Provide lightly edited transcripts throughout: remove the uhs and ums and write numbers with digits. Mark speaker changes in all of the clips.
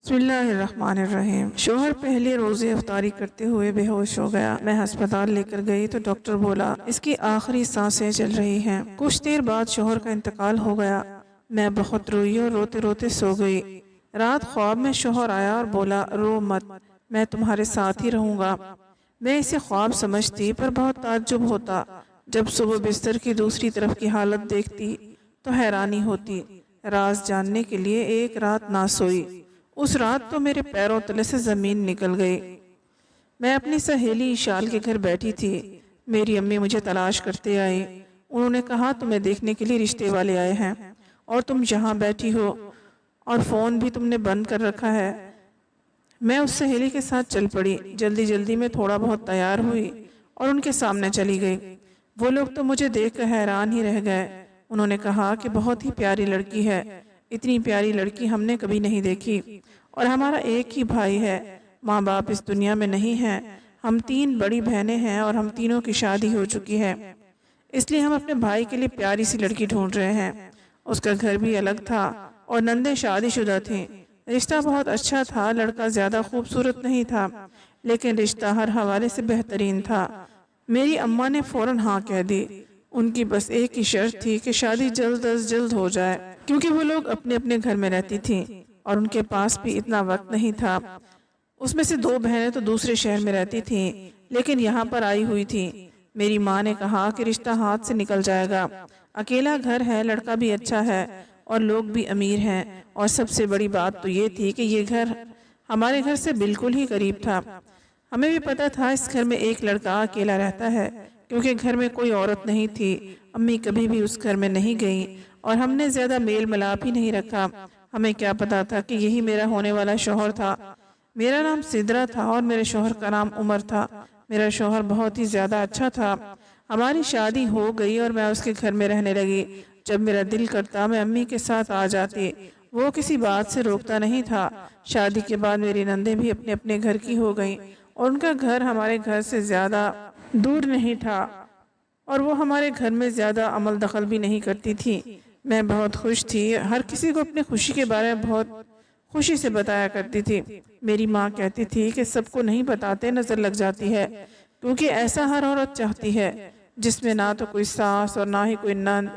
Speaker 1: بسم اللہ الرحمن الرحیم۔ شوہر پہلے روزے افطاری کرتے ہوئے بے ہوش ہو گیا۔ میں ہسپتال لے کر گئی تو ڈاکٹر بولا اس کی آخری سانسیں چل رہی ہیں۔ کچھ دیر بعد شوہر کا انتقال ہو گیا۔ میں بہت روئی اور روتے روتے سو گئی۔ رات خواب میں شوہر آیا اور بولا رو مت، میں تمہارے ساتھ ہی رہوں گا۔ میں اسے خواب سمجھتی پر بہت تعجب ہوتا۔ جب صبح بستر کی دوسری طرف کی حالت دیکھتی تو حیرانی ہوتی۔ راز جاننے کے لیے ایک رات نہ سوئی۔ اس رات تو میرے پیروں تلے سے زمین نکل گئی۔ میں اپنی سہیلی اشال کے گھر بیٹھی تھی۔ میری امی مجھے تلاش کرتے آئی۔ انہوں نے کہا تمہیں دیکھنے کے لیے رشتے والے آئے ہیں اور تم یہاں بیٹھی ہو اور فون بھی تم نے بند کر رکھا ہے۔ میں اس سہیلی کے ساتھ چل پڑی۔ جلدی جلدی میں تھوڑا بہت تیار ہوئی اور ان کے سامنے چلی گئی۔ وہ لوگ تو مجھے دیکھ کر حیران ہی رہ گئے۔ انہوں نے کہا کہ بہت ہی پیاری لڑکی ہے، اتنی پیاری لڑکی ہم نے کبھی نہیں دیکھی، اور ہمارا ایک ہی بھائی ہے، ماں باپ اس دنیا میں نہیں ہیں، ہم 3 بڑی بہنیں ہیں اور ہم تینوں کی شادی ہو چکی ہے، اس لیے ہم اپنے بھائی کے لیے پیاری سی لڑکی ڈھونڈ رہے ہیں۔ اس کا گھر بھی الگ تھا اور نندیں شادی شدہ تھیں۔ رشتہ بہت اچھا تھا، لڑکا زیادہ خوبصورت نہیں تھا لیکن رشتہ ہر حوالے سے بہترین تھا۔ میری اماں نے فوراً ہاں کہہ دی۔ ان کی بس ایک ہی شرط تھی کہ شادی جلد از جلد ہو جائے، کیونکہ وہ لوگ اپنے اپنے گھر میں رہتی تھیں اور ان کے پاس بھی اتنا وقت نہیں تھا۔ اس میں سے 2 بہنیں تو دوسرے شہر میں رہتی تھیں لیکن یہاں پر آئی ہوئی تھیں۔ میری ماں نے کہا کہ رشتہ ہاتھ سے نکل جائے گا، اکیلا گھر ہے، لڑکا بھی اچھا ہے اور لوگ بھی امیر ہیں، اور سب سے بڑی بات تو یہ تھی کہ یہ گھر ہمارے گھر سے بالکل ہی قریب تھا۔ ہمیں بھی پتا تھا اس گھر میں ایک لڑکا اکیلا رہتا ہے، کیونکہ گھر میں کوئی عورت نہیں تھی، امی کبھی بھی اس گھر میں نہیں گئیں اور ہم نے زیادہ میل ملاپ ہی نہیں رکھا۔ ہمیں کیا پتا تھا کہ یہی میرا ہونے والا شوہر تھا۔ میرا نام سدرا تھا اور میرے شوہر کا نام عمر تھا۔ میرا شوہر بہت ہی زیادہ اچھا تھا۔ ہماری شادی ہو گئی اور میں اس کے گھر میں رہنے لگی۔ جب میرا دل کرتا میں امی کے ساتھ آ جاتی، وہ کسی بات سے روکتا نہیں تھا۔ شادی کے بعد میری نندیں بھی اپنے اپنے گھر کی ہو گئیں اور ان کا گھر ہمارے گھر سے زیادہ دور نہیں تھا اور وہ ہمارے گھر میں زیادہ عمل دخل بھی نہیں کرتی تھی۔ میں بہت خوش تھی، ہر کسی کو اپنے خوشی کے بارے میں بہت خوشی سے بتایا کرتی تھی۔ میری ماں کہتی تھی کہ سب کو نہیں بتاتے، نظر لگ جاتی ہے، کیونکہ ایسا ہر عورت چاہتی ہے جس میں نہ تو کوئی ساس اور نہ ہی کوئی نند،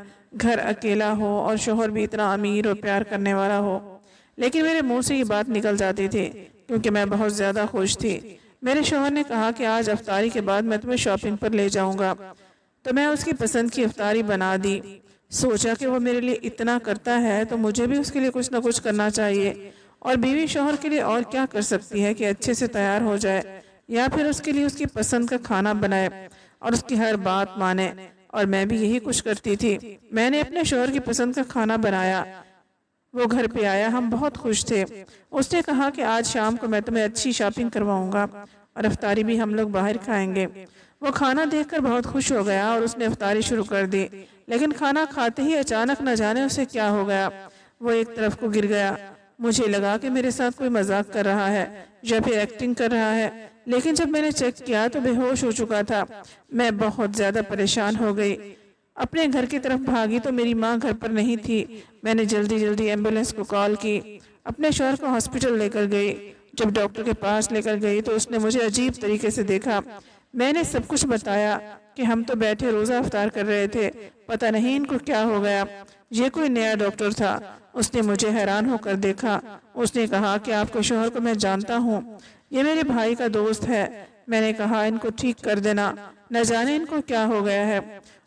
Speaker 1: گھر اکیلا ہو اور شوہر بھی اتنا امیر اور پیار کرنے والا ہو۔ لیکن میرے منہ سے یہ بات نکل جاتی تھی کیونکہ میں بہت زیادہ خوش تھی۔ میرے شوہر نے کہا کہ آج افطاری کے بعد میں تمہیں شاپنگ پر لے جاؤں گا، تو میں اس کی پسند کی افطاری بنا دی۔ سوچا کہ وہ میرے لیے اتنا کرتا ہے تو مجھے بھی اس کے لیے کچھ نہ کچھ کرنا چاہیے، اور بیوی شوہر کے لیے اور کیا کر سکتی ہے کہ اچھے سے تیار ہو جائے یا پھر اس کے لیے اس کی پسند کا کھانا بنائے اور اس کی ہر بات مانے، اور میں بھی یہی کچھ کرتی تھی۔ میں نے اپنے شوہر کی پسند کا کھانا بنایا، وہ گھر پہ آیا، ہم بہت خوش تھے۔ اس نے کہا کہ آج شام کو میں تمہیں اچھی شاپنگ کرواؤں گا اور افطاری بھی ہم لوگ باہر کھائیں گے۔ وہ کھانا دیکھ کر بہت خوش ہو گیا اور اس نے افطاری شروع کر دی، لیکن کھانا کھاتے ہی اچانک نہ جانے اسے کیا ہو گیا، وہ ایک طرف کو گر گیا۔ مجھے لگا کہ میرے ساتھ کوئی مذاق کر رہا ہے یا پھر ایکٹنگ کر رہا ہے، لیکن جب میں نے چیک کیا تو بے ہوش ہو چکا تھا۔ میں بہت زیادہ پریشان ہو گئی، اپنے گھر کی طرف بھاگی تو میری ماں گھر پر نہیں تھی۔ میں نے جلدی جلدی ایمبولینس کو کال کی، اپنے شوہر کو ہاسپٹل لے کر گئی۔ جب ڈاکٹر کے پاس لے کر گئی تو اس نے مجھے عجیب طریقے سے دیکھا۔ میں نے سب کچھ بتایا کہ ہم تو بیٹھے روزہ افطار کر رہے تھے، پتہ نہیں ان کو کیا ہو گیا۔ یہ کوئی نیا ڈاکٹر تھا، اس نے مجھے حیران ہو کر دیکھا۔ اس نے کہا کہ آپ کے شوہر کو میں جانتا ہوں، یہ میرے بھائی کا دوست ہے۔ میں نے کہا ان کو ٹھیک کر دینا، نہ جانے ان کو کیا ہو گیا ہے۔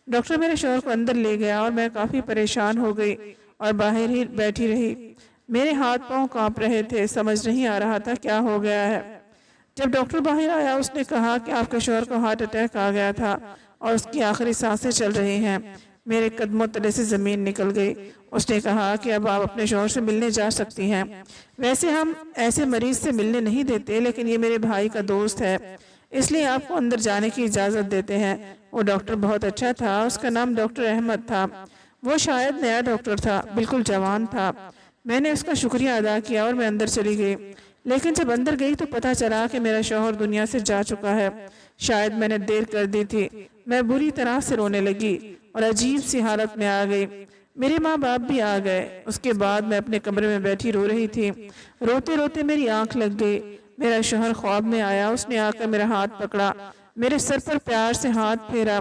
Speaker 1: ڈاکٹر میرے شوہر کو اندر لے گیا اور میں کافی پریشان ہو گئی اور باہر ہی بیٹھی رہی۔ میرے ہاتھ پاؤں کانپ رہے تھے، سمجھ نہیں آ رہا تھا کیا ہو گیا ہے۔ جب ڈاکٹر باہر آیا اس نے کہا کہ آپ کے شوہر کو ہارٹ اٹیک آ گیا تھا اور اس کی آخری سانسیں چل رہی ہیں۔ میرے قدموں تلے سے زمین نکل گئی۔ اس نے کہا کہ اب آپ اپنے شوہر سے ملنے جا سکتی ہیں، ویسے ہم ایسے مریض سے ملنے نہیں دیتے لیکن یہ میرے بھائی کا دوست ہے، اس لیے آپ کو اندر جانے کی اجازت دیتے ہیں۔ وہ ڈاکٹر بہت اچھا تھا، اس کا نام ڈاکٹر احمد تھا۔ وہ شاید نیا ڈاکٹر تھا، بالکل جوان تھا۔ میں نے اس کا شکریہ ادا کیا اور میں اندر چلی گئی، لیکن جب اندر گئی تو پتہ چلا کہ میرا شوہر دنیا سے جا چکا ہے۔ شاید میں نے دیر کر دی تھی۔ میں بری طرح سے رونے لگی اور عجیب سی حالت میں آ گئی۔ میرے ماں باپ بھی آ گئے۔ اس کے بعد میں اپنے کمرے میں بیٹھی رو رہی تھی۔ روتے روتے میری آنکھ لگ گئی۔ میرا شوہر خواب میں آیا۔ اس نے آ کر میرا ہاتھ پکڑا، میرے سر پر پیار سے ہاتھ پھیرا۔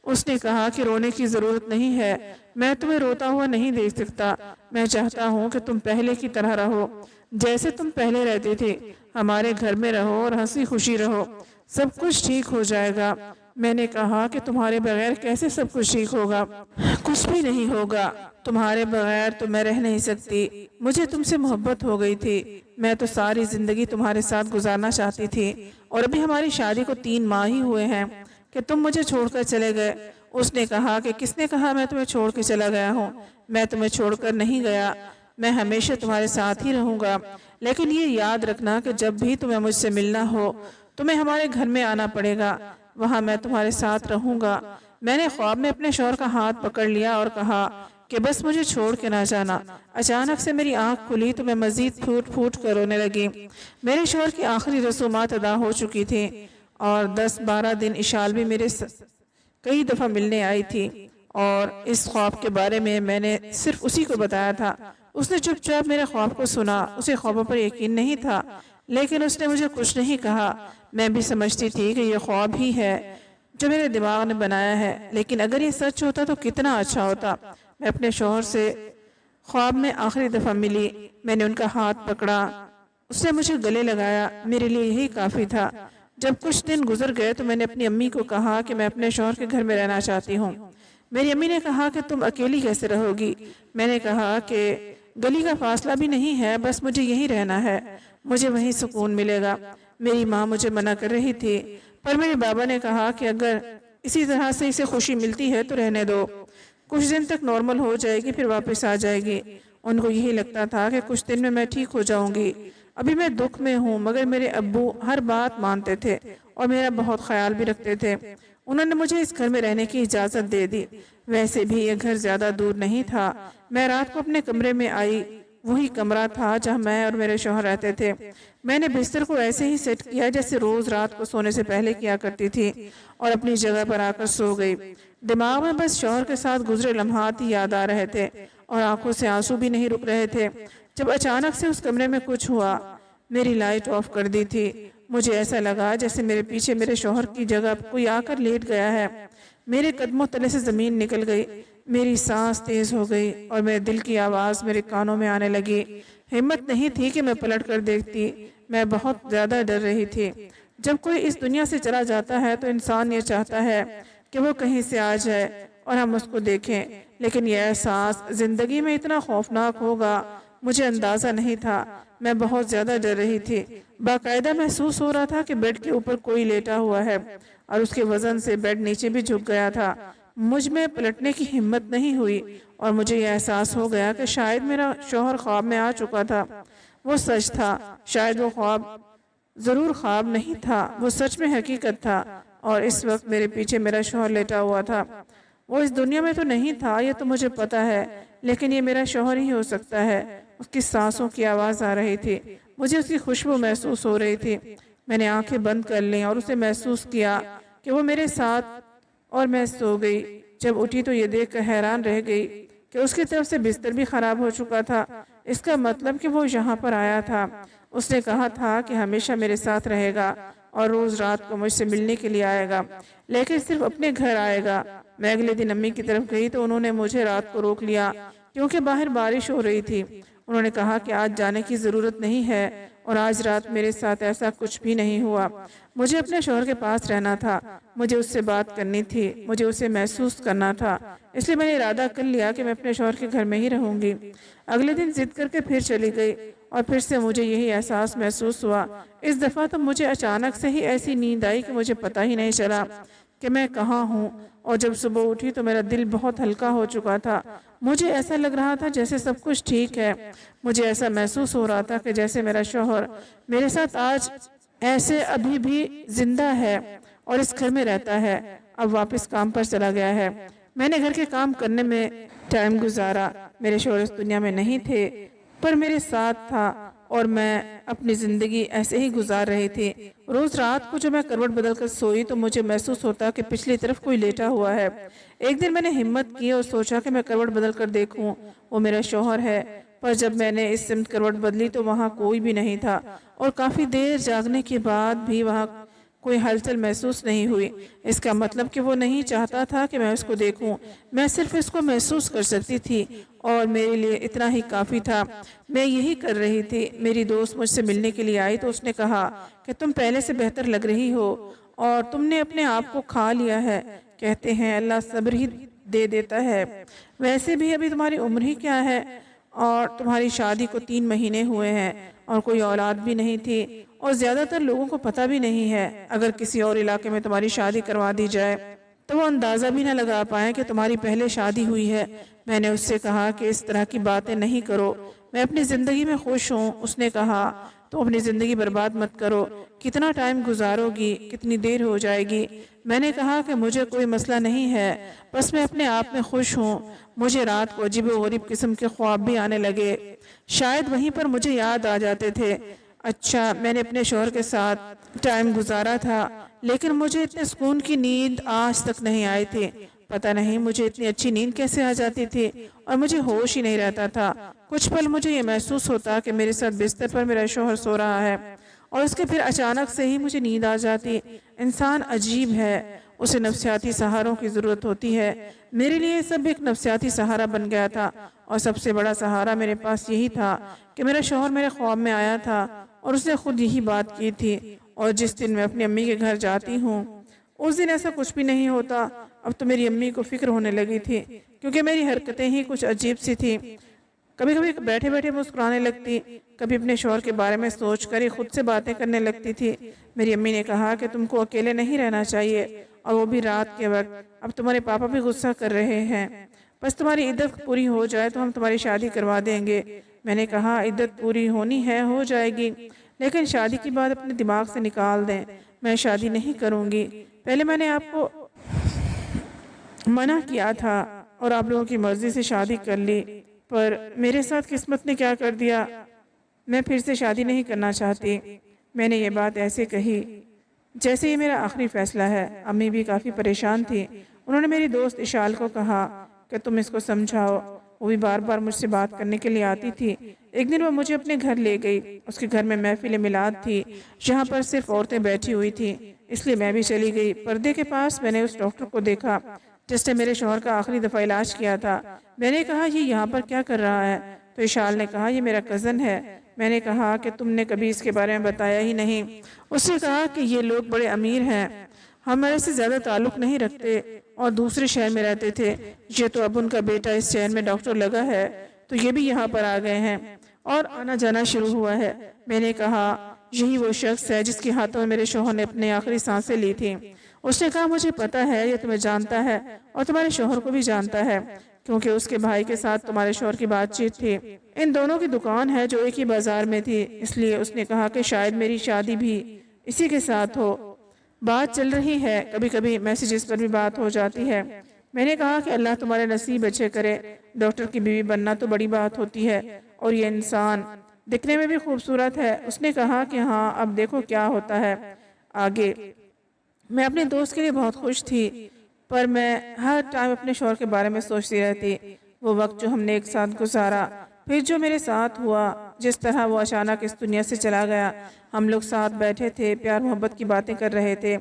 Speaker 1: اس نے کہا کہ رونے کی ضرورت نہیں ہے، میں تمہیں روتا ہوا نہیں دیکھ سکتا۔ میں چاہتا ہوں کہ تم پہلے کی طرح رہو، جیسے تم پہلے رہتے تھے۔ ہمارے گھر میں رہو اور ہنسی خوشی رہو، سب کچھ ٹھیک ہو جائے گا۔ میں نے کہا کہ تمہارے بغیر کیسے سب کچھ ٹھیک ہوگا؟ کچھ بھی نہیں ہوگا، تمہارے بغیر تو میں رہ نہیں سکتی۔ مجھے تم سے محبت ہو گئی تھی، میں تو ساری زندگی تمہارے ساتھ گزارنا چاہتی تھی، اور ابھی ہماری شادی کو 3 ماہ ہی ہوئے ہیں کہ تم مجھے چھوڑ کر چلے گئے۔ اس نے کہا کہ کس نے کہا میں تمہیں چھوڑ کے چلا گیا ہوں؟ میں تمہیں چھوڑ کر نہیں گیا، میں ہمیشہ تمہارے ساتھ ہی رہوں گا۔ لیکن یہ یاد رکھنا کہ جب بھی تمہیں مجھ سے ملنا ہو تمہیں ہمارے گھر میں آنا پڑے گا، وہاں میں تمہارے ساتھ رہوں گا۔ میں نے خواب میں اپنے شوہر کا ہاتھ پکڑ لیا اور کہا کہ بس مجھے چھوڑ کے نہ جانا۔ اچانک سے میری آنکھ کھلی تو میں مزید پھوٹ پھوٹ کر رونے لگی۔ میرے شوہر کی آخری رسومات ادا ہو چکی تھی اور 10-12 دن اشال بھی میرے کئی دفعہ ملنے آئی تھی، اور اس خواب کے بارے میں نے صرف اسی کو بتایا تھا۔ اس نے چپ چاپ میرے خواب کو سنا، اسے خوابوں پر یقین نہیں تھا، لیکن اس نے مجھے کچھ نہیں کہا۔ میں بھی سمجھتی تھی کہ یہ خواب ہی ہے جو میرے دماغ نے بنایا ہے، لیکن اگر یہ سچ ہوتا تو کتنا اچھا ہوتا۔ میں اپنے شوہر سے خواب میں آخری دفعہ ملی، میں نے ان کا ہاتھ پکڑا، اس نے مجھے گلے لگایا، میرے لیے یہی کافی تھا۔ جب کچھ دن گزر گئے تو میں نے اپنی امی کو کہا کہ میں اپنے شوہر کے گھر میں رہنا چاہتی ہوں۔ میری امی نے کہا کہ تم اکیلی کیسے رہو گی؟ میں نے کہا کہ گلی کا فاصلہ بھی نہیں ہے، بس مجھے یہیں رہنا ہے، مجھے وہیں سکون ملے گا۔ میری ماں مجھے منع کر رہی تھی، پر میرے بابا نے کہا کہ اگر اسی طرح سے اسے خوشی ملتی ہے تو رہنے دو، کچھ دن تک نارمل ہو جائے گی، پھر واپس آ جائے گی۔ ان کو یہی لگتا تھا کہ کچھ دن میں ٹھیک ہو جاؤں گی۔ ابھی میں دکھ میں ہوں، مگر میرے ابو ہر بات مانتے تھے اور میرا بہت خیال بھی رکھتے تھے۔ انہوں نے مجھے اس گھر میں رہنے کی اجازت دے دی۔ ویسے بھی یہ گھر زیادہ دور نہیں تھا۔ میں رات کو اپنے کمرے میں آئی، وہی کمرہ تھا جہاں میں اور میرے شوہر رہتے تھے۔ میں نے بستر کو ایسے ہی سیٹ کیا جیسے روز رات کو سونے سے پہلے کیا کرتی تھی، اور اپنی جگہ پر آ کر سو گئی۔ دماغ میں بس شوہر کے ساتھ گزرے لمحات ہی یاد آ رہے تھے، اور آنکھوں سے آنسو بھی نہیں رک رہے تھے۔ جب اچانک سے اس کمرے میں کچھ ہوا، میری لائٹ آف کر دی تھی۔ مجھے ایسا لگا جیسے میرے پیچھے میرے شوہر کی جگہ کوئی آ کر لیٹ گیا ہے۔ میرے قدموں تلے سے زمین نکل گئی، میری سانس تیز ہو گئی، اور میرے دل کی آواز میرے کانوں میں آنے لگی۔ ہمت نہیں تھی کہ میں پلٹ کر دیکھتی، میں بہت زیادہ ڈر رہی تھی۔ جب کوئی اس دنیا سے چلا جاتا ہے تو انسان یہ چاہتا ہے کہ وہ کہیں سے آ جائے اور ہم اس کو دیکھیں، لیکن یہ احساس زندگی میں اتنا خوفناک ہوگا مجھے اندازہ نہیں تھا۔ میں بہت زیادہ ڈر رہی تھی۔ باقاعدہ محسوس ہو رہا تھا کہ بیڈ کے اوپر کوئی لیٹا ہوا ہے، اور اس کے وزن سے بیڈ نیچے بھی جھک گیا تھا۔ مجھ میں پلٹنے کی ہمت نہیں ہوئی، اور مجھے یہ احساس ہو گیا کہ شاید میرا شوہر خواب میں آ چکا تھا۔ وہ سچ تھا، شاید وہ خواب ضرور خواب نہیں تھا، وہ سچ میں حقیقت تھا، اور اس وقت میرے پیچھے میرا شوہر لیٹا ہوا تھا۔ وہ اس دنیا میں تو نہیں تھا، یہ تو مجھے پتا ہے، لیکن یہ میرا شوہر ہی ہو سکتا ہے۔ اس کی سانسوں کی آواز آ رہی تھی، مجھے اس کی خوشبو محسوس ہو رہی تھی۔ میں نے آنکھیں بند کر لیں اور اسے محسوس کیا کہ وہ میرے ساتھ، اور میں سو گئی۔ جب اٹھی تو یہ دیکھ کر حیران رہ گئی کہ اس کی طرف سے بستر بھی خراب ہو چکا تھا۔ اس کا مطلب کہ وہ یہاں پر آیا تھا۔ اس نے کہا تھا کہ ہمیشہ میرے ساتھ رہے گا اور روز رات کو مجھ سے ملنے کے لیے آئے گا، لیکن صرف اپنے گھر آئے گا۔ میں اگلے دن امی کی طرف گئی تو انہوں نے مجھے رات کو روک لیا کیونکہ باہر بارش ہو رہی تھی۔ انہوں نے کہا کہ آج جانے کی ضرورت نہیں ہے، اور آج رات میرے ساتھ ایسا کچھ بھی نہیں ہوا۔ مجھے اپنے شوہر کے پاس رہنا تھا، مجھے اس سے بات کرنی تھی، مجھے اسے محسوس کرنا تھا، اس لیے میں نے ارادہ کر لیا کہ میں اپنے شوہر کے گھر میں ہی رہوں گی۔ اگلے دن ضد کر کے پھر چلی گئی، اور پھر سے مجھے یہی احساس محسوس ہوا۔ اس دفعہ تو مجھے اچانک سے ہی ایسی نیند آئی کہ مجھے پتہ ہی نہیں چلا کہ میں کہاں ہوں، اور جب صبح اٹھی تو میرا دل بہت ہلکا ہو چکا تھا۔ مجھے ایسا لگ رہا تھا جیسے سب کچھ ٹھیک ہے۔ مجھے ایسا محسوس ہو رہا تھا کہ جیسے میرا شوہر میرے ساتھ آج ایسے ابھی بھی زندہ ہے اور اس گھر میں رہتا ہے، اب واپس کام پر چلا گیا ہے۔ میں نے گھر کے کام کرنے میں ٹائم گزارا۔ میرے شوہر اس دنیا میں نہیں تھے، پر میرے ساتھ تھا۔ اور میں اپنی زندگی ایسے ہی گزار رہی تھی۔ روز رات کو جو میں کروٹ بدل کر سوئی تو مجھے محسوس ہوتا کہ پچھلی طرف کوئی لیٹا ہوا ہے۔ ایک دن میں نے ہمت کی اور سوچا کہ میں کروٹ بدل کر دیکھوں، وہ میرا شوہر ہے، پر جب میں نے اس سمت کروٹ بدلی تو وہاں کوئی بھی نہیں تھا، اور کافی دیر جاگنے کے بعد بھی وہاں کوئی ہلچل محسوس نہیں ہوئی۔ اس کا مطلب کہ وہ نہیں چاہتا تھا کہ میں اس کو دیکھوں، میں صرف اس کو محسوس کر سکتی تھی، اور میرے لیے اتنا ہی کافی تھا۔ میں یہی کر رہی تھی۔ میری دوست مجھ سے ملنے کے لیے آئی تو اس نے کہا کہ تم پہلے سے بہتر لگ رہی ہو اور تم نے اپنے آپ کو کھا لیا ہے۔ کہتے ہیں اللہ صبر ہی دے دیتا ہے، ویسے بھی ابھی تمہاری عمر ہی کیا ہے، اور تمہاری شادی کو 3 مہینے ہوئے ہیں اور کوئی اولاد بھی نہیں تھی، اور زیادہ تر لوگوں کو پتہ بھی نہیں ہے۔ اگر کسی اور علاقے میں تمہاری شادی کروا دی جائے تو وہ اندازہ بھی نہ لگا پائیں کہ تمہاری پہلے شادی ہوئی ہے۔ میں نے اس سے کہا کہ اس طرح کی باتیں نہیں کرو، میں اپنی زندگی میں خوش ہوں۔ اس نے کہا تو اپنی زندگی برباد مت کرو، کتنا ٹائم گزارو گی، کتنی دیر ہو جائے گی۔ میں نے کہا کہ مجھے کوئی مسئلہ نہیں ہے، بس میں اپنے آپ میں خوش ہوں۔ مجھے رات کو عجیب و غریب قسم کے خواب بھی آنے لگے، شاید وہیں پر مجھے یاد آ جاتے تھے۔ اچھا، میں نے اپنے شوہر کے ساتھ ٹائم گزارا تھا، لیکن مجھے اتنے سکون کی نیند آج تک نہیں آئی تھی۔ پتہ نہیں مجھے اتنی اچھی نیند کیسے آ جاتی تھی اور مجھے ہوش ہی نہیں رہتا تھا۔ کچھ پل مجھے یہ محسوس ہوتا کہ میرے ساتھ بستر پر میرا شوہر سو رہا ہے، اور اس کے پھر اچانک سے ہی مجھے نیند آ جاتی۔ انسان عجیب ہے، اسے نفسیاتی سہاروں کی ضرورت ہوتی ہے۔ میرے لیے سب ایک نفسیاتی سہارا بن گیا تھا، اور سب سے بڑا سہارا میرے پاس یہی تھا کہ میرا شوہر میرے خواب میں آیا تھا اور اس نے خود یہی بات کی تھی۔ اور جس دن میں اپنی امی کے گھر جاتی ہوں اس دن ایسا کچھ بھی نہیں ہوتا۔ اب تو میری امی کو فکر ہونے لگی تھی، کیونکہ میری حرکتیں ہی کچھ عجیب سی تھی۔ کبھی کبھی بیٹھے بیٹھے مسکرانے لگتی، کبھی اپنے شوہر کے بارے میں سوچ کر ہی خود سے باتیں کرنے لگتی تھی۔ میری امی نے کہا کہ تم کو اکیلے نہیں رہنا چاہیے، اور وہ بھی رات کے وقت۔ اب تمہارے پاپا بھی غصہ کر رہے ہیں، بس تمہاری عدت پوری ہو جائے تو ہم تمہاری شادی کروا دیں گے۔ میں نے کہا عدت پوری ہونی ہے، ہو جائے گی، لیکن شادی کی بات اپنے دماغ سے نکال دیں، میں شادی نہیں کروں گی۔ پہلے میں نے آپ کو منع کیا تھا اور آپ لوگوں کی مرضی سے شادی کر لی، پر میرے ساتھ قسمت نے کیا کر دیا، میں پھر سے شادی نہیں کرنا چاہتی۔ میں نے یہ بات ایسے کہی جیسے یہ میرا آخری فیصلہ ہے۔ امی بھی کافی پریشان تھی۔ انہوں نے میری دوست اشال کو کہا کہ تم اس کو سمجھاؤ، وہ بھی بار بار مجھ سے بات کرنے کے لیے آتی تھی۔ ایک دن وہ مجھے اپنے گھر لے گئی، اس کے گھر میں محفل میلاد تھی جہاں پر صرف عورتیں بیٹھی ہوئی تھیں، اس لیے میں بھی چلی گئی۔ پردے کے پاس میں نے اس ڈاکٹر کو دیکھا جس نے میرے شوہر کا آخری دفعہ علاج کیا تھا۔ میں نے کہا یہ یہاں پر کیا کر رہا ہے؟ تو اشال نے کہا یہ میرا کزن ہے۔ میں نے کہا کہ تم نے کبھی اس کے بارے میں بتایا ہی نہیں۔ اس نے کہا کہ یہ لوگ بڑے امیر ہیں، ہمارے سے زیادہ تعلق نہیں رکھتے اور دوسرے شہر میں رہتے تھے، یہ تو اب ان کا بیٹا اس شہر میں ڈاکٹر لگا ہے تو یہ بھی یہاں پر آ گئے ہیں اور آنا جانا شروع ہوا ہے۔ میں نے کہا یہی وہ شخص ہے جس کے ہاتھوں میں میرے شوہر نے اپنے آخری سانسیں لی تھیں۔ اس نے کہا مجھے پتا ہے یہ تمہیں جانتا ہے اور تمہارے شوہر کو بھی جانتا ہے، کیونکہ اس کے بھائی کے ساتھ تمہارے شوہر کی بات چیت تھی۔ ان دونوں کی دکان ہے جو ایک ہی بازار میں تھی، اس لیے اس نے کہا کہ شاید میری شادی بھی اسی کے ساتھ ہو۔ بات چل رہی ہے، کبھی کبھی میسیجز پر بھی بات ہو جاتی ہے۔ میں نے کہا کہ اللہ تمہارے نصیب اچھے کرے، ڈاکٹر کی بیوی بننا تو بڑی بات ہوتی ہے، اور یہ انسان دکھنے میں بھی خوبصورت ہے۔ اس نے کہا کہ ہاں اب دیکھو کیا ہوتا ہے آگے۔ میں اپنے دوست کے لیے بہت خوش تھی، پر میں ہر ٹائم اپنے شوہر کے بارے میں سوچتی رہتی، وہ وقت جو ہم نے ایک ساتھ گزارا، پھر جو میرے ساتھ ہوا، جس طرح وہ اچانک اس دنیا سے چلا گیا۔ ہم لوگ ساتھ بیٹھے تھے، پیار محبت کی باتیں کر رہے تھے،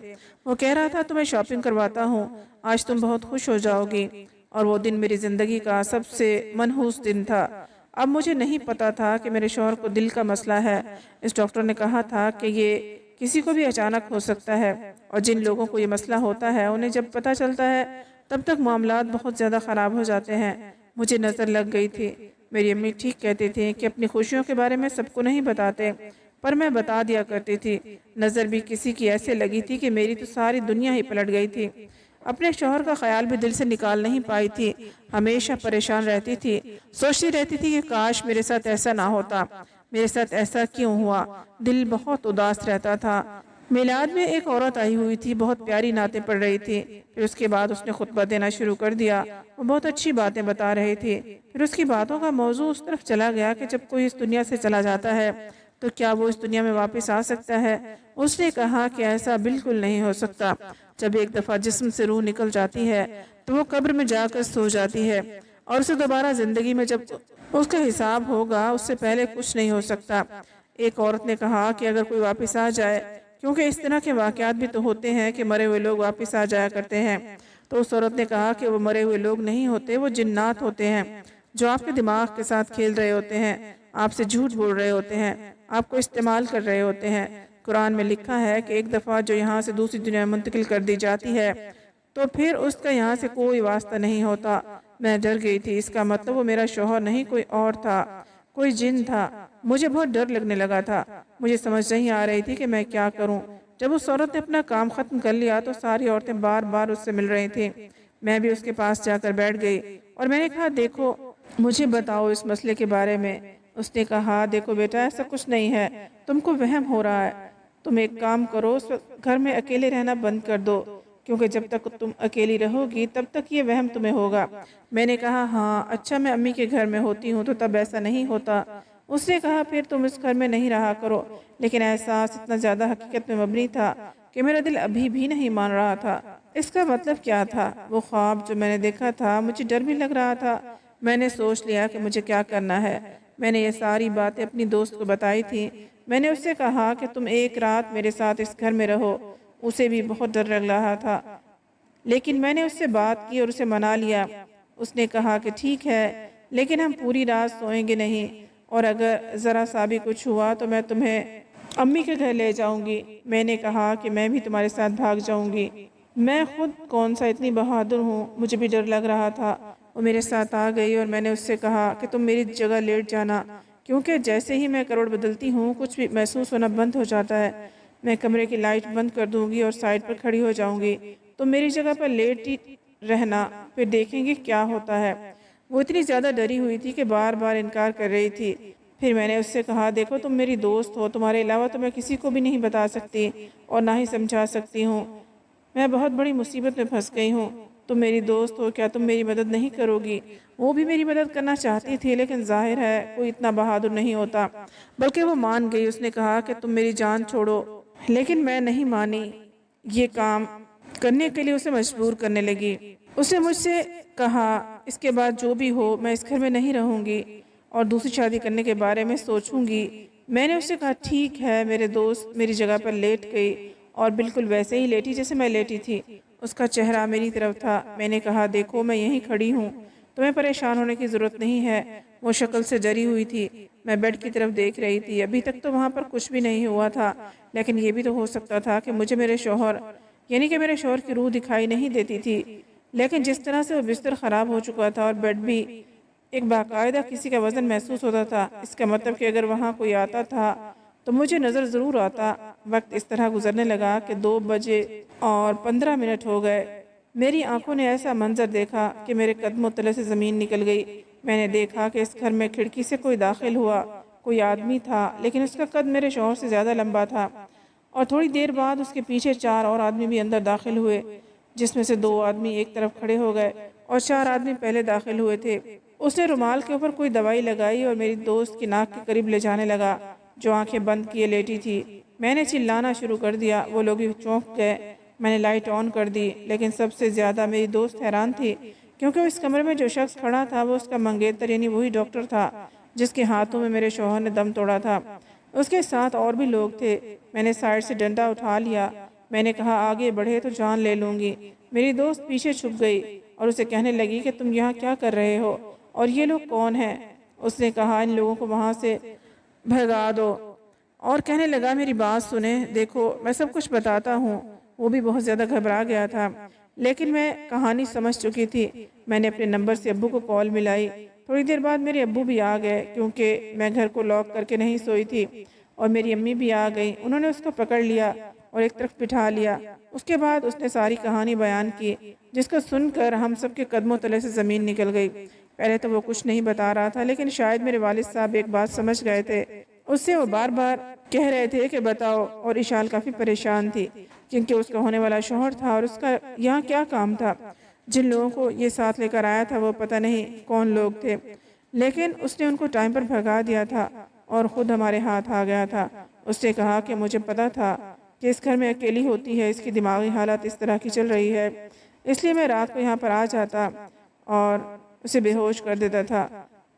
Speaker 1: وہ کہہ رہا تھا تمہیں شاپنگ کرواتا ہوں، آج تم بہت خوش ہو جاؤ گی، اور وہ دن میری زندگی کا سب سے منحوس دن تھا۔ اب مجھے نہیں پتا تھا کہ میرے شوہر کو دل کا مسئلہ ہے۔ اس ڈاکٹر نے کہا تھا کہ یہ کسی کو بھی اچانک ہو سکتا ہے، اور جن لوگوں کو یہ مسئلہ ہوتا ہے انہیں جب پتہ چلتا ہے تب تک معاملات بہت زیادہ خراب ہو جاتے ہیں۔ مجھے نظر لگ گئی تھی۔ میری امی ٹھیک کہتی تھی کہ اپنی خوشیوں کے بارے میں سب کو نہیں بتاتے، پر میں بتا دیا کرتی تھی۔ نظر بھی کسی کی ایسے لگی تھی کہ میری تو ساری دنیا ہی پلٹ گئی تھی۔ اپنے شوہر کا خیال بھی دل سے نکال نہیں پائی تھی، ہمیشہ پریشان رہتی تھی، سوچتی رہتی تھی کہ کاش میرے ساتھ ایسا نہ ہوتا، میرے ساتھ ایسا کیوں ہوا۔ دل بہت اداس رہتا تھا۔ میلاد میں ایک عورت آئی ہوئی تھی، بہت پیاری نعتیں پڑھ رہی تھی۔ پھر اس کے بعد اس نے خطبہ دینا شروع کر دیا۔ وہ بہت اچھی باتیں بتا رہے تھے۔ پھر اس کی باتوں کا موضوع اس طرف چلا گیا کہ جب کوئی اس دنیا سے چلا جاتا ہے تو کیا وہ اس دنیا میں واپس آ سکتا ہے؟ اس نے کہا کہ ایسا بالکل نہیں ہو سکتا۔ جب ایک دفعہ جسم سے روح نکل جاتی ہے تو وہ قبر میں جا کر سو جاتی ہے، اور اسے دوبارہ زندگی میں جب اس کا حساب ہوگا اس سے پہلے کچھ نہیں ہو سکتا۔ ایک عورت نے کہا کہ اگر کوئی واپس آ جائے، کیونکہ اس طرح کے واقعات بھی تو ہوتے ہیں کہ مرے ہوئے لوگ واپس آ جایا کرتے ہیں، تو اس عورت نے کہا کہ وہ مرے ہوئے لوگ نہیں ہوتے، وہ جنات ہوتے ہیں جو آپ کے دماغ کے ساتھ کھیل رہے ہوتے ہیں، آپ سے جھوٹ بول رہے ہوتے ہیں، آپ کو استعمال کر رہے ہوتے ہیں۔ قرآن میں لکھا ہے کہ ایک دفعہ جو یہاں سے دوسری دنیا میں منتقل کر دی جاتی ہے تو پھر اس کا یہاں سے کوئی واسطہ نہیں ہوتا۔ میں ڈر گئی تھی، اس کا مطلب وہ میرا شوہر نہیں کوئی اور تھا، کوئی جن تھا۔ مجھے بہت ڈر لگنے لگا تھا، مجھے سمجھ نہیں آ رہی تھی کہ میں کیا کروں۔ جب اس عورت نے اپنا کام ختم کر لیا تو ساری عورتیں بار بار اس سے مل رہی تھیں۔ میں بھی اس کے پاس جا کر بیٹھ گئی اور میں نے کہا دیکھو مجھے بتاؤ اس مسئلے کے بارے میں۔ اس نے کہا دیکھو بیٹا ایسا کچھ نہیں ہے، تم کو وہم ہو رہا ہے، تم ایک کام کرو، اس وقت گھر میں اکیلے رہنا بند کر دو، کیونکہ جب تک تم اکیلی رہو گی تب تک یہ وہم تمہیں ہوگا۔ میں نے کہا ہاں اچھا میں امی کے گھر میں ہوتی ہوں تو تب ایسا نہیں ہوتا۔ اس نے کہا پھر تم اس گھر میں نہیں رہا کرو، لیکن احساس اتنا زیادہ حقیقت میں مبنی تھا کہ میرا دل ابھی بھی نہیں مان رہا تھا۔ اس کا مطلب کیا تھا؟ وہ خواب جو میں نے دیکھا تھا، مجھے ڈر بھی لگ رہا تھا۔ میں نے سوچ لیا کہ مجھے کیا کرنا ہے۔ میں نے یہ ساری باتیں اپنی دوست کو بتائی تھی۔ میں نے اس سے کہا کہ تم ایک رات میرے ساتھ اس گھر میں رہو۔ اسے بھی بہت ڈر لگ رہا تھا، لیکن میں نے اس سے بات کی اور اسے منا لیا۔ اس نے کہا کہ ٹھیک ہے، لیکن ہم پوری رات سوئیں گے نہیں، اور اگر ذرا سا بھی کچھ ہوا تو میں تمہیں امی کے گھر لے جاؤں گی۔ میں نے کہا کہ میں بھی تمہارے ساتھ بھاگ جاؤں گی، میں خود کون سا اتنی بہادر ہوں، مجھے بھی ڈر لگ رہا تھا۔ وہ میرے ساتھ آ گئی اور میں نے اس سے کہا کہ تم میری جگہ لیٹ جانا، کیونکہ جیسے ہی میں کروٹ بدلتی ہوں کچھ بھی محسوس ہونا بند ہو جاتا ہے۔ میں کمرے کی لائٹ بند کر دوں گی اور سائڈ پر کھڑی ہو جاؤں گی، تم میری جگہ پر لیٹ ہی رہنا، پھر دیکھیں گے کیا ہوتا ہے۔ وہ اتنی زیادہ ڈری ہوئی تھی کہ بار بار انکار کر رہی تھی۔ پھر میں نے اس سے کہا دیکھو تم میری دوست ہو، تمہارے علاوہ تو میں کسی کو بھی نہیں بتا سکتی اور نہ ہی سمجھا سکتی ہوں۔ میں بہت بڑی مصیبت میں پھنس گئی ہوں، تم میری دوست ہو، کیا تم میری مدد نہیں کرو گی؟ وہ بھی میری مدد کرنا چاہتی تھی، لیکن ظاہر ہے کوئی اتنا بہادر نہیں ہوتا، بلکہ وہ مان گئی۔ اس نے کہا کہ تم میری جان چھوڑو، لیکن میں نہیں مانی۔ یہ کام کرنے کے لیے اسے مجبور کرنے لگی۔ اس نے مجھ سے کہا اس کے بعد جو بھی ہو میں اس گھر میں نہیں رہوں گی اور دوسری شادی کرنے کے بارے میں سوچوں گی۔ میں نے اس سے کہا ٹھیک ہے۔ میرے دوست میری جگہ پر لیٹ گئی اور بالکل ویسے ہی لیٹی جیسے میں لیٹی تھی۔ اس کا چہرہ میری طرف تھا۔ میں نے کہا دیکھو میں یہیں کھڑی ہوں، تمہیں پریشان ہونے کی ضرورت نہیں ہے۔ وہ شکل سے ڈری ہوئی تھی۔ میں بیڈ کی طرف دیکھ رہی تھی۔ ابھی تک تو وہاں پر کچھ بھی نہیں ہوا تھا، لیکن یہ بھی تو ہو سکتا تھا کہ مجھے میرے شوہر میرے شوہر کی روح دکھائی نہیں دیتی تھی، لیکن جس طرح سے وہ بستر خراب ہو چکا تھا اور بیڈ بھی ایک باقاعدہ کسی کا وزن محسوس ہوتا تھا، اس کا مطلب کہ اگر وہاں کوئی آتا تھا تو مجھے نظر ضرور آتا۔ وقت اس طرح گزرنے لگا کہ 2:15 ہو گئے۔ میری آنکھوں نے ایسا منظر دیکھا کہ میرے قدموں تلے سے زمین نکل گئی۔ میں نے دیکھا کہ اس گھر میں کھڑکی سے کوئی داخل ہوا، کوئی آدمی تھا، لیکن اس کا قد میرے شوہر سے زیادہ لمبا تھا، اور تھوڑی دیر بعد اس کے پیچھے 4 اور آدمی بھی اندر داخل ہوئے، جس میں سے 2 آدمی ایک طرف کھڑے ہو گئے اور 4 آدمی پہلے داخل ہوئے تھے۔ اس نے رومال کے اوپر کوئی دوائی لگائی اور میری دوست کی ناک کے قریب لے جانے لگا، جو آنکھیں بند کیے لیٹی تھی۔ میں نے چلانا شروع کر دیا، وہ لوگ بھی چونک گئے۔ میں نے لائٹ آن کر دی، لیکن سب سے زیادہ میری دوست حیران تھی، کیونکہ اس کمرے میں جو شخص کھڑا تھا وہ اس کا منگیتر یعنی وہی ڈاکٹر تھا جس کے ہاتھوں میں میرے شوہر نے دم توڑا تھا۔ اس کے ساتھ اور بھی لوگ تھے۔ میں نے سائڈ سے ڈنڈا اٹھا لیا۔ میں نے کہا آگے بڑھے تو جان لے لوں گی۔ میری دوست پیچھے چھپ گئی اور اسے کہنے لگی کہ تم یہاں کیا کر رہے ہو اور یہ لوگ کون ہیں؟ اس نے کہا ان لوگوں کو وہاں سے بھگا دو، اور کہنے لگا میری بات سنیں، دیکھو میں سب کچھ بتاتا ہوں۔ وہ بھی بہت زیادہ گھبرا گیا تھا، لیکن میں کہانی سمجھ چکی تھی۔ میں نے اپنے نمبر سے ابو کو کال ملائی۔ تھوڑی دیر بعد میرے ابو بھی آ گئے، کیونکہ میں گھر کو لاک کر کے نہیں سوئی تھی، اور میری امی بھی آ گئی۔ انہوں نے اس کو پکڑ لیا اور ایک طرف بٹھا لیا۔ اس کے بعد اس نے ساری کہانی بیان کی، جس کو سن کر ہم سب کے قدموں تلے سے زمین نکل گئی۔ پہلے تو وہ کچھ نہیں بتا رہا تھا، لیکن شاید میرے والد صاحب ایک بات سمجھ گئے تھے۔ اس سے وہ بار بار کہہ رہے تھے کہ بتاؤ، اور اشال کافی پریشان تھی کیونکہ اس کا ہونے والا شوہر تھا اور اس کا یہاں کیا کام تھا۔ جن لوگوں کو یہ ساتھ لے کر آیا تھا وہ پتہ نہیں کون لوگ تھے، لیکن اس نے ان کو ٹائم پر بھگا دیا تھا اور خود ہمارے ہاتھ آ گیا تھا۔ اس نے کہا کہ مجھے پتہ تھا کہ اس گھر میں اکیلی ہوتی ہے، اس کی دماغی حالت اس طرح کی چل رہی ہے، اس لیے میں رات کو یہاں پر آ جاتا اور اسے بے ہوش کر دیتا تھا۔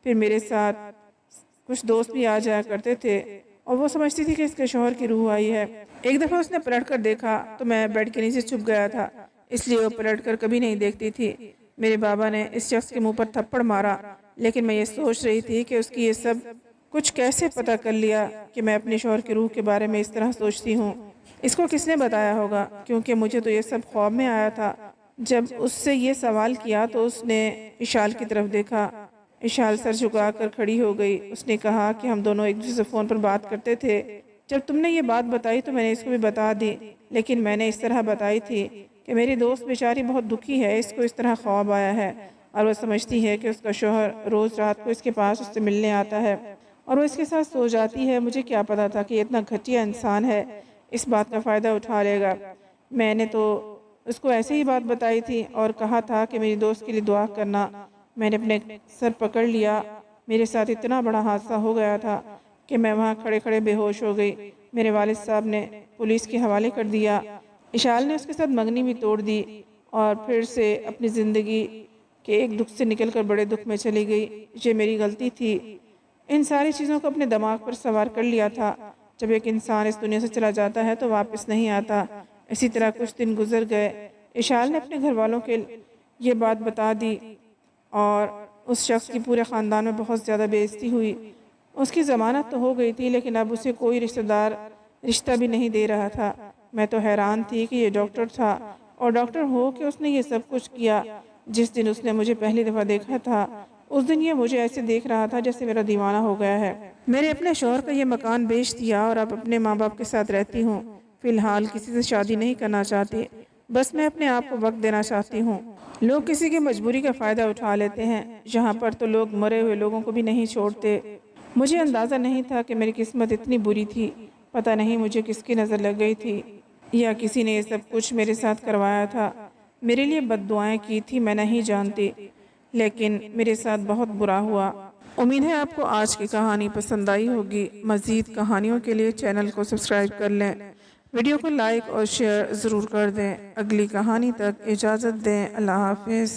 Speaker 1: پھر میرے ساتھ کچھ دوست بھی آ جایا کرتے تھے اور وہ سمجھتی تھی کہ اس کے شوہر کی روح آئی ہے۔ ایک دفعہ اس نے پلٹ کر دیکھا تو میں بیڈ کے نیچے چھپ گیا تھا، اس لیے وہ پلٹ کر کبھی نہیں دیکھتی تھی۔ میرے بابا نے اس شخص کے منہ پر تھپڑ مارا، لیکن میں یہ سوچ رہی تھی کہ اس کی یہ سب کچھ کیسے پتہ کر لیا کہ میں اپنے شوہر کی روح کے بارے میں اس طرح سوچتی ہوں۔ اس کو کس نے بتایا ہوگا، کیونکہ مجھے تو یہ سب خواب میں آیا تھا۔ جب اس سے یہ سوال کیا تو اس نے اشال کی طرف دیکھا۔ اشال سر جھکا کر کھڑی ہو گئی۔ اس نے کہا کہ ہم دونوں ایک دوسرے سے فون پر بات کرتے تھے، جب تم نے یہ بات بتائی تو میں نے اس کو بھی بتا دی، لیکن میں نے اس طرح بتائی تھی کہ میری دوست بیچاری بہت دکھی ہے، اس کو اس طرح خواب آیا ہے اور وہ سمجھتی ہے کہ اس کا شوہر روز رات کو اس کے پاس اس سے ملنے آتا ہے اور وہ اس کے ساتھ سو جاتی ہے۔ مجھے کیا پتا تھا کہ یہ اتنا گھٹیا انسان ہے، اس بات کا فائدہ اٹھا لے گا۔ میں نے تو اس کو ایسے ہی بات بتائی تھی اور کہا تھا کہ میری دوست کے لیے دعا کرنا۔ میں نے اپنے سر پکڑ لیا، میرے ساتھ اتنا بڑا حادثہ ہو گیا تھا کہ میں وہاں کھڑے کھڑے بے ہوش ہو گئی۔ میرے والد صاحب نے پولیس کے حوالے کر دیا۔ اشال نے اس کے ساتھ منگنی بھی توڑ دی اور پھر سے اپنی زندگی کے ایک دکھ سے نکل کر بڑے دکھ میں چلی گئی۔ یہ میری غلطی تھی، ان ساری چیزوں کو اپنے دماغ پر سوار کر لیا تھا۔ جب ایک انسان اس دنیا سے چلا جاتا ہے تو واپس نہیں آتا۔ اسی طرح کچھ دن گزر گئے۔ اشال نے اپنے گھر والوں کے یہ بات بتا دی اور اس شخص کی پورے خاندان میں بہت زیادہ بے عزتی ہوئی۔ اس کی ضمانت تو ہو گئی تھی لیکن اب اسے کوئی رشتہ بھی نہیں دے رہا تھا۔ میں تو حیران تھی کہ یہ ڈاکٹر تھا اور ڈاکٹر ہو کہ اس نے یہ سب کچھ کیا۔ جس دن اس نے مجھے پہلی دفعہ دیکھا تھا اس دن یہ مجھے ایسے دیکھ رہا تھا جیسے میرا دیوانہ ہو گیا ہے۔ میں نے اپنے شوہر کا یہ مکان بیچ دیا اور اب اپنے ماں باپ کے ساتھ رہتی ہوں۔ فی الحال کسی سے شادی نہیں کرنا چاہتی، بس میں اپنے آپ کو وقت دینا چاہتی ہوں۔ لوگ کسی کی مجبوری کا فائدہ اٹھا لیتے ہیں، یہاں پر تو لوگ مرے ہوئے لوگوں کو بھی نہیں چھوڑتے۔ مجھے اندازہ نہیں تھا کہ میری قسمت اتنی بری تھی۔ پتہ نہیں مجھے کس کی نظر لگ گئی تھی یا کسی نے یہ سب کچھ میرے ساتھ کروایا تھا، میرے لیے بد دعائیں کی تھی، میں نہیں جانتی، لیکن میرے ساتھ بہت برا ہوا۔ امید ہے آپ کو آج کی کہانی پسند آئی ہوگی۔ مزید کہانیوں کے لیے چینل کو سبسکرائب کر لیں، ویڈیو کو لائک اور شیئر ضرور کر دیں۔ اگلی کہانی تک اجازت دیں۔ اللہ حافظ۔